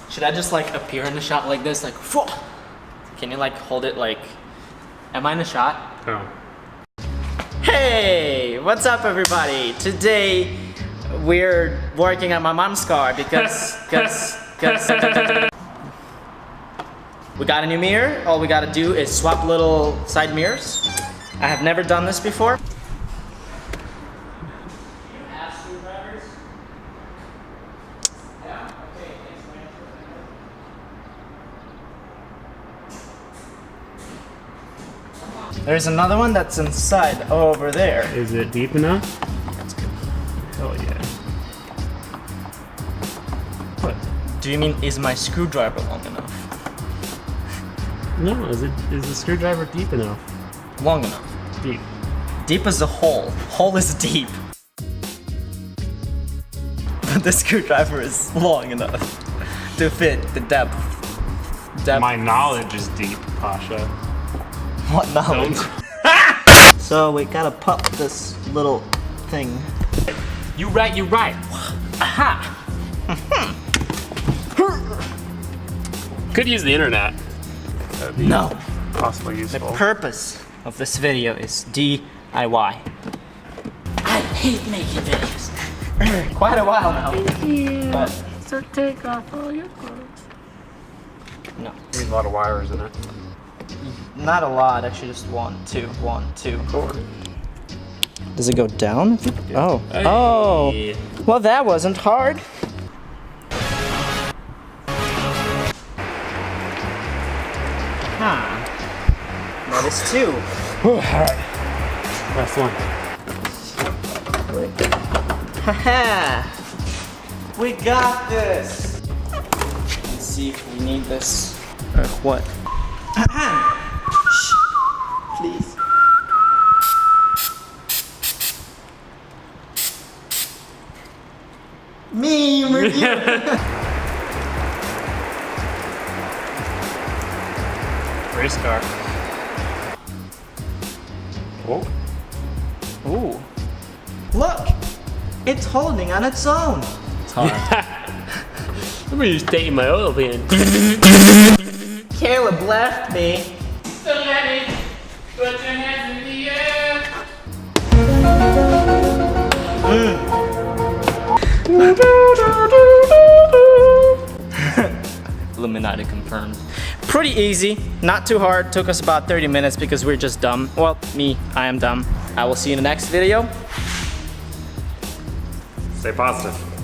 Should I just like appear in the shot like this? Like, phew? Can you like hold it like, am I in the shot? No. Hey, what's up everybody? Today we're working on my mom's car because we got a new mirror. All we gotta do is swap little side mirrors. I have never done this before. There's another one that's inside over there. Is it deep enough? Hell yeah. What? Do you mean is my screwdriver long enough? No, is the screwdriver deep enough? Long enough. Deep. Deep as a hole. Hole is deep. But the screwdriver is long enough to fit the depth. My knowledge is deep, Pasha. What knowledge? So we gotta pop this little thing. You right. Aha! Could use the internet. No. Possibly The useful. purpose of this video is DIY. I hate making videos. Quite a while now. But So take off all your clothes. no. There's a lot of wires in it. Not a lot, actually just one, two. Does it go down? Oh. Hey. Oh. Well, that wasn't hard. Huh. That is two. Alright. Last one. Haha. We got this. Let's see if we need this or what. Shh. Please. Me review. Race car. Oh. Ooh. Look! It's holding on its own. It's hard. I'm just taking my oil pan. Caleb left me. So let me put your hands in the air. Illuminati confirmed. Pretty easy, not too hard. Took us about 30 minutes because we're just dumb. Well, I am dumb. I will see you in the next video. Stay positive.